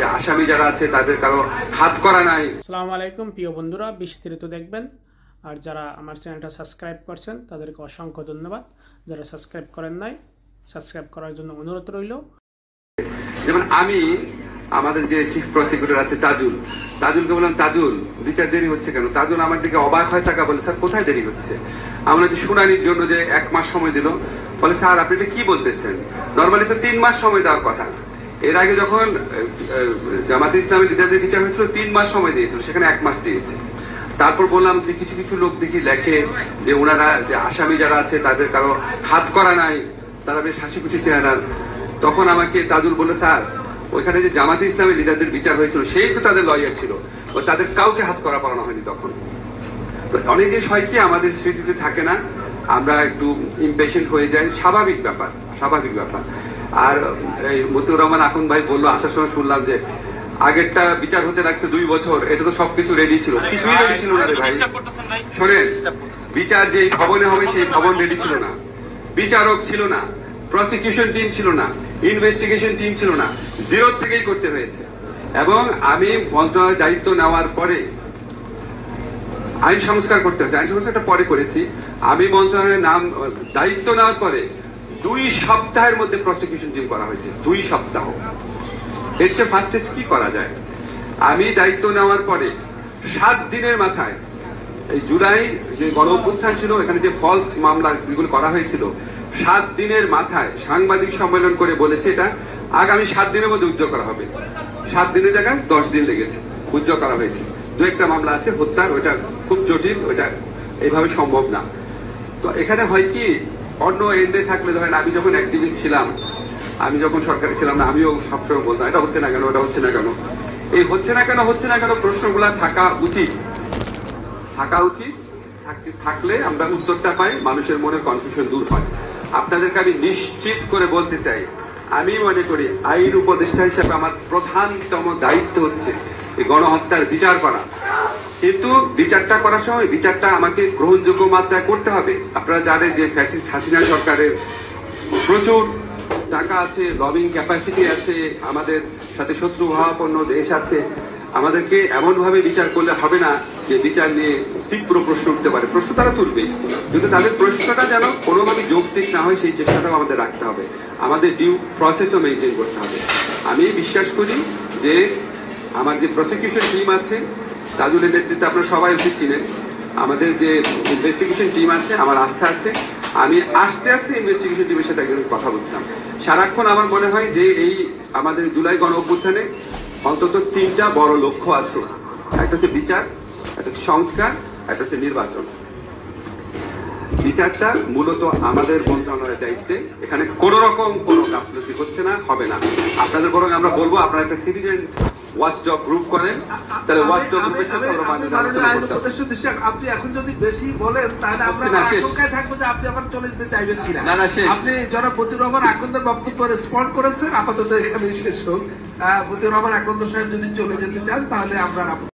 যে আসামি যারা আছে তাদের কারো হাত করা নাই। আসসালামু আলাইকুম প্রিয় বন্ধুরা, বিস্তারিত দেখবেন। আর যারা আমার চ্যানেলটা সাবস্ক্রাইব করছেন তাদেরকে অসংখ্য ধন্যবাদ। যারা সাবস্ক্রাইব করেন নাই, সাবস্ক্রাইব করার জন্য অনুরোধ রইল। যেমন আমি আমাদের যে চিফ প্রসিকিউটর আছে তাজুলকে বললাম, তাজুল বিচার দেরি হচ্ছে কেন? তাজুল আমার দিকে অবাক হয়ে থাকা বলে, স্যার কোথায় দেরি হচ্ছে? আমরা যে শুনানির জন্য যে 1 মাস সময় দিল, বলে স্যার আপনি এটা কি বলতেছেন? নর্মালি তো 3 মাস সময় দেওয়ার কথা। এর আগে যখন জামাতে ইসলামী লিডারদের বিচার হয়েছিল 3 মাস সময় দিয়েছিল, সেখানে 1 মাস দিয়েছে। তারপর বললাম যে কিছু কিছু লোক দেখি লেখে যে ওনারা যে আসামি যারা আছে তাদের কারো হাত করা নাই, তারা বেশ হাসি খুশি চেহারার। তখন আমাকে তাজুল বলে, স্যার ওইখানে যে জামাতে ইসলামী লিডারদের বিচার হয়েছিল সেই তো তাদের লয়ার ছিল, তাদের কাউকে হাত করা পড়ানো হয়নি তখন। অনেক জিনিস হয় কি আমাদের স্মৃতিতে থাকে না, আমরা একটু ইমপেশেন্ট হয়ে যাই, স্বাভাবিক ব্যাপার। আর এই মতিউর রহমান আকুন ভাই বললো, আসার সময় শুনলাম যে আগেরটা বিচার হতে লাগছে 2 বছর, এটা তো সবকিছু রেডি ছিল। কিছুই রেডি ছিল না রে ভাই। শোনেন, বিচার যে ভবনে হবে সেই ভবন রেডি ছিল না, বিচারক ছিল না, প্রসিকিউশন টিম ছিল না, ইনভেস্টিগেশন টিম ছিল না, জিরো থেকেই করতে হয়েছে। এবং আমি মন্ত্রণালয়ের দায়িত্ব নেওয়ার পরে আইন সংস্কার করতে হয়েছে, আইন সংস্কারটা পরে করেছি। আমি মন্ত্রণালয়ের দায়িত্ব নেওয়ার পরে 2 সপ্তাহের মধ্যে প্রসিকিউশন টিম করা হয়েছে। 2 সপ্তাহ, এর চেয়ে ফাস্টেস্ট কি করা যায়? আমি দায়িত্ব নেওয়ার পরে 7 দিনের মাথায় এই জুলাই যে গণ অভ্যুত্থান ছিল, এখানে যে ফলস মামলা যেগুলো করা হয়েছিল, 7 দিনের মাথায় সাংবাদিক সম্মেলন করে বলেছে এটা আগামী 7 দিনের মধ্যে উজ্জ্বল করা হবে। 7 দিনের জায়গায় 10 দিন লেগেছে, উজ্জ্বল করা হয়েছে। 2-1টা মামলা আছে হত্যার, ওইটা খুব জটিল, ওইটা এইভাবে সম্ভব না। তো এখানে হয় কি, অন্য এন্ডে থাকলে, ধরেন আমি যখন অ্যাক্টিভিস্ট ছিলাম, আমি যখন সরকারে ছিলাম না, আমিও সবসময় বলতাম এটা হচ্ছে না কেন, ওটা হচ্ছে না কেন। এই হচ্ছে না কেন প্রশ্নগুলা থাকা উচিত। থাকলে আমরা উত্তরটা পাই, মানুষের মনে কনফিউশন দূর হয়। আপনাদেরকে আমি নিশ্চিত করে বলতে চাই, আমি মনে করি আইন উপদেষ্টা হিসেবে আমার প্রধানতম দায়িত্ব হচ্ছে এই গণহত্যার বিচার করা। কিন্তু বিচারটা করার সময় বিচারটা আমাকে গ্রহণযোগ্য মাত্রায় করতে হবে। আপনারা জানেন যে ফ্যাসিস্ট হাসিনা সরকারের প্রচুর টাকা আছে, লবিং ক্যাপাসিটি আছে, আমাদের সাথে শত্রুভাবাপন্ন দেশ আছে। আমাদেরকে এমন ভাবে বিচার করলে হবে না যে বিচার নিয়ে তীব্র প্রশ্ন উঠতে পারে। প্রশ্ন তারা তুলবে, কিন্তু তাদের প্রশ্নটা যেন কোনোভাবে যৌক্তিক না হয় সেই চেষ্টাটাও আমাদের রাখতে হবে। আমাদের ডিউ প্রসেসও মেনটেন করতে হবে। আমি বিশ্বাস করি যে আমার যে প্রসিকিউশন টিম আছে, তাজুলের নেতৃত্বে আপনারা সবাই উচিত চিনেন, আমাদের যে ইনভেস্টিগেশন টিম আছে, আমার আস্থা আছে। আমি আস্তে ইনভেস্টিগেশন টিমের সাথে একজন কথা বলছিলাম। সারাক্ষণ আমার মনে হয় যে এই আমাদের জুলাই গণ অভ্যুত্থানে অন্তত 3টা বড় লক্ষ্য আছে। একটা হচ্ছে বিচার, একটা হচ্ছে সংস্কার, একটা হচ্ছে নির্বাচন। বিচারটা মূলত আমাদের মন্ত্রণালয়ের দায়িত্বে, এখানে কোন রকম কোন গাফলতি হচ্ছে না, হবে না। আপনাদের বরং আমরা বলবো আপনারা একটা সিটিজেন ওয়াচডগ গ্রুপ করেন, তাহলে ওয়াচডগ গ্রুপের সাথে আপনি এখন যদি বেশি বলেন তাহলে আমরা আশঙ্কায় থাকবো যে আপনি আবার চলে যেতে চাইবেন কিনা। আপনি জনাব মতিউর রহমান আকন্দের বক্তব্য রেসপন্ড করেছেন, আপাতত এখানে শেষ হোক। মতিউর রহমান আকন্দ সাহেব যদি চলে যেতে চান তাহলে আমরা